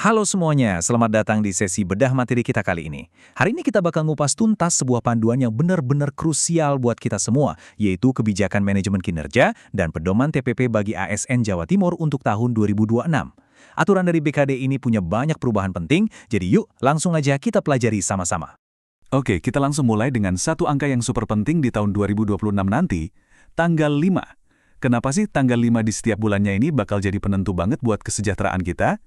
Halo semuanya, selamat datang di sesi bedah materi kita kali ini. Hari ini kita bakal ngupas tuntas sebuah panduan yang benar-benar krusial buat kita semua, yaitu kebijakan manajemen kinerja dan pedoman TPP bagi ASN Jawa Timur untuk tahun 2026. Aturan dari BKD ini punya banyak perubahan penting, jadi yuk langsung aja kita pelajari sama-sama. Oke, kita langsung mulai dengan satu angka yang super penting di tahun 2026 nanti, tanggal 5. Kenapa sih tanggal 5 di setiap bulannya ini bakal jadi penentu banget buat kesejahteraan kita?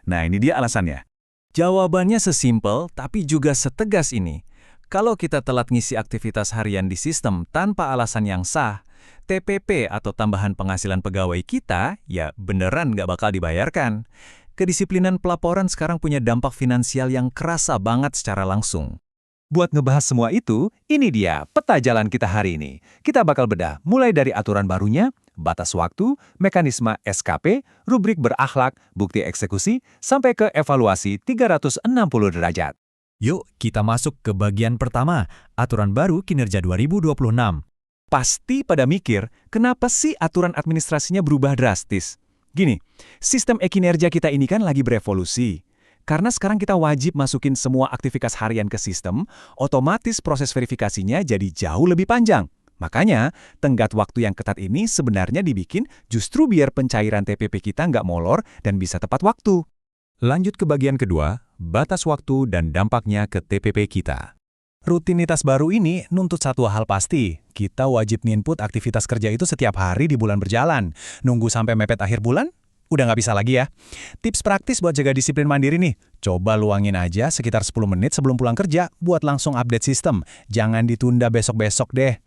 Nah, ini dia alasannya. Jawabannya sesimpel tapi juga setegas ini. Kalau kita telat ngisi aktivitas harian di sistem tanpa alasan yang sah, TPP atau tambahan penghasilan pegawai kita ya beneran nggak bakal dibayarkan. Kedisiplinan pelaporan sekarang punya dampak finansial yang kerasa banget secara langsung. Buat ngebahas semua itu, ini dia peta jalan kita hari ini. Kita bakal bedah mulai dari aturan barunya, batas waktu, mekanisme SKP, rubrik berakhlak, bukti eksekusi, sampai ke evaluasi 360 derajat. Yuk, kita masuk ke bagian pertama, aturan baru kinerja 2026. Pasti pada mikir, kenapa sih aturan administrasinya berubah drastis? Gini, sistem e-kinerja kita ini kan lagi berevolusi. Karena sekarang kita wajib masukin semua aktivitas harian ke sistem, otomatis proses verifikasinya jadi jauh lebih panjang. Makanya, tenggat waktu yang ketat ini sebenarnya dibikin justru biar pencairan TPP kita nggak molor dan bisa tepat waktu. Lanjut ke bagian kedua, batas waktu dan dampaknya ke TPP kita. Rutinitas baru ini nuntut satu hal pasti, kita wajib nginput aktivitas kerja itu setiap hari di bulan berjalan. Nunggu sampai mepet akhir bulan? Udah nggak bisa lagi ya. Tips praktis buat jaga disiplin mandiri nih. Coba luangin aja sekitar 10 menit sebelum pulang kerja buat langsung update sistem. Jangan ditunda besok-besok deh.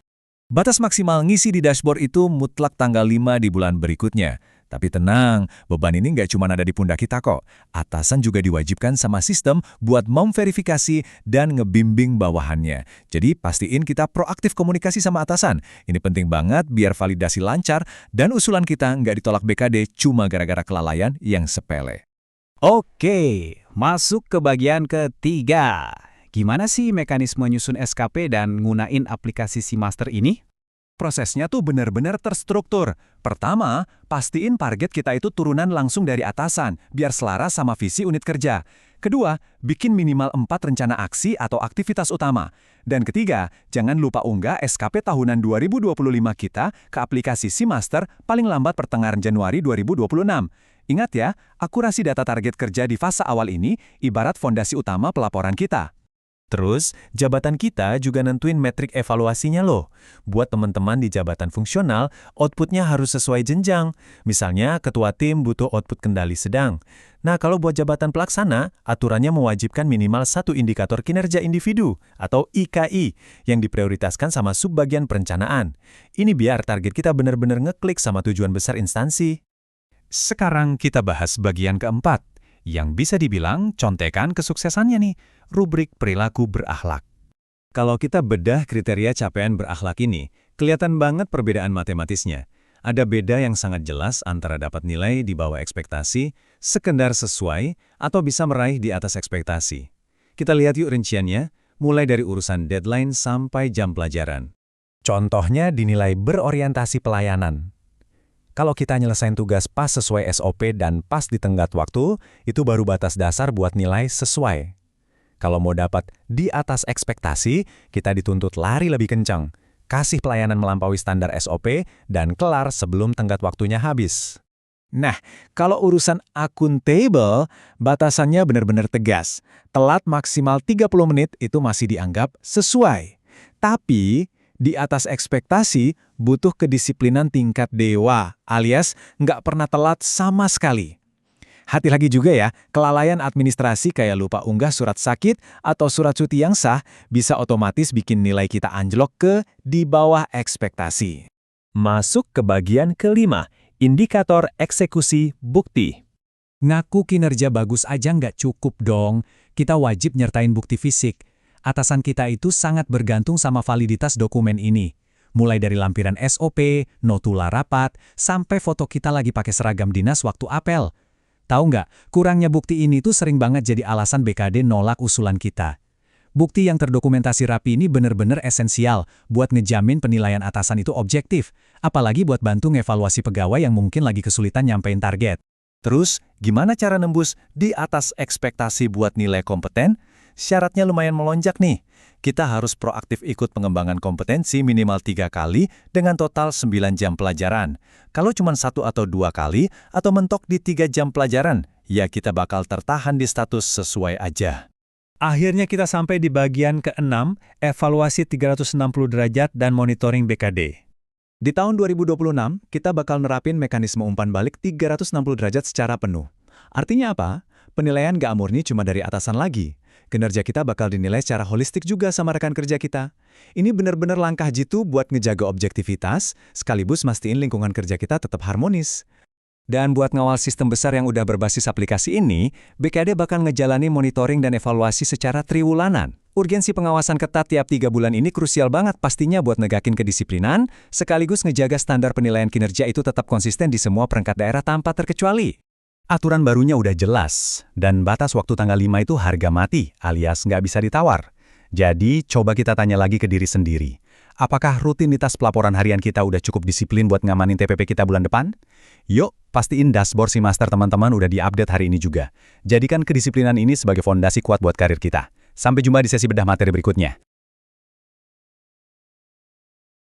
Batas maksimal ngisi di dashboard itu mutlak tanggal 5 di bulan berikutnya. Tapi tenang, beban ini nggak cuma ada di pundak kita kok. Atasan juga diwajibkan sama sistem buat memverifikasi dan ngebimbing bawahannya. Jadi pastiin kita proaktif komunikasi sama atasan. Ini penting banget biar validasi lancar dan usulan kita nggak ditolak BKD cuma gara-gara kelalaian yang sepele. Oke, masuk ke bagian ketiga. Gimana sih mekanisme nyusun SKP dan ngunain aplikasi SeaMaster ini? Prosesnya tuh benar-benar terstruktur. Pertama, pastiin target kita itu turunan langsung dari atasan, biar selaras sama visi unit kerja. Kedua, bikin minimal 4 rencana aksi atau aktivitas utama. Dan ketiga, jangan lupa unggah SKP tahunan 2025 kita ke aplikasi SeaMaster paling lambat pertengahan Januari 2026. Ingat ya, akurasi data target kerja di fase awal ini ibarat fondasi utama pelaporan kita. Terus, jabatan kita juga nentuin metrik evaluasinya loh. Buat teman-teman di jabatan fungsional, outputnya harus sesuai jenjang. Misalnya, ketua tim butuh output kendali sedang. Nah, kalau buat jabatan pelaksana, aturannya mewajibkan minimal 1 indikator kinerja individu atau IKI yang diprioritaskan sama subbagian perencanaan. Ini biar target kita benar-benar ngeklik sama tujuan besar instansi. Sekarang kita bahas bagian keempat, yang bisa dibilang contekan kesuksesannya nih, rubrik perilaku berakhlak. Kalau kita bedah kriteria capaian berakhlak ini, kelihatan banget perbedaan matematisnya. Ada beda yang sangat jelas antara dapat nilai di bawah ekspektasi, sekedar sesuai, atau bisa meraih di atas ekspektasi. Kita lihat yuk rinciannya, mulai dari urusan deadline sampai jam pelajaran. Contohnya dinilai berorientasi pelayanan. Kalau kita nyelesain tugas pas sesuai SOP dan pas di tenggat waktu, itu baru batas dasar buat nilai sesuai. Kalau mau dapat di atas ekspektasi, kita dituntut lari lebih kencang, kasih pelayanan melampaui standar SOP, dan kelar sebelum tenggat waktunya habis. Nah, kalau urusan akuntabel, batasannya benar-benar tegas. Telat maksimal 30 menit itu masih dianggap sesuai. Tapi, di atas ekspektasi, butuh kedisiplinan tingkat dewa, alias nggak pernah telat sama sekali. Hati lagi juga ya, kelalaian administrasi kayak lupa unggah surat sakit atau surat cuti yang sah bisa otomatis bikin nilai kita anjlok ke di bawah ekspektasi. Masuk ke bagian kelima, indikator eksekusi bukti. Ngaku kinerja bagus aja nggak cukup dong, kita wajib nyertain bukti fisik. Atasan kita itu sangat bergantung sama validitas dokumen ini. Mulai dari lampiran SOP, notula rapat, sampai foto kita lagi pakai seragam dinas waktu apel. Tahu nggak, kurangnya bukti ini tuh sering banget jadi alasan BKD nolak usulan kita. Bukti yang terdokumentasi rapi ini benar-benar esensial buat ngejamin penilaian atasan itu objektif, apalagi buat bantu ngevaluasi pegawai yang mungkin lagi kesulitan nyampein target. Terus, gimana cara nembus di atas ekspektasi buat nilai kompeten? Syaratnya lumayan melonjak nih. Kita harus proaktif ikut pengembangan kompetensi minimal 3 kali dengan total 9 jam pelajaran. Kalau cuma 1 atau 2 kali, atau mentok di 3 jam pelajaran, ya kita bakal tertahan di status sesuai aja. Akhirnya kita sampai di bagian ke-6, evaluasi 360 derajat dan monitoring BKD. Di tahun 2026, kita bakal nerapin mekanisme umpan balik 360 derajat secara penuh. Artinya apa? Penilaian nggak murni cuma dari atasan lagi. Kinerja kita bakal dinilai secara holistik juga sama rekan kerja kita. Ini benar-benar langkah jitu buat ngejaga objektivitas, sekaligus mastiin lingkungan kerja kita tetap harmonis. Dan buat ngawal sistem besar yang udah berbasis aplikasi ini, BKD bakal ngejalani monitoring dan evaluasi secara triwulanan. Urgensi pengawasan ketat tiap 3 bulan ini krusial banget pastinya buat negakin kedisiplinan, sekaligus ngejaga standar penilaian kinerja itu tetap konsisten di semua perangkat daerah tanpa terkecuali. Aturan barunya udah jelas, dan batas waktu tanggal 5 itu harga mati, alias nggak bisa ditawar. Jadi, coba kita tanya lagi ke diri sendiri. Apakah rutinitas pelaporan harian kita udah cukup disiplin buat ngamanin TPP kita bulan depan? Yuk, pastiin dashboard si master teman-teman udah diupdate hari ini juga. Jadikan kedisiplinan ini sebagai fondasi kuat buat karir kita. Sampai jumpa di sesi bedah materi berikutnya.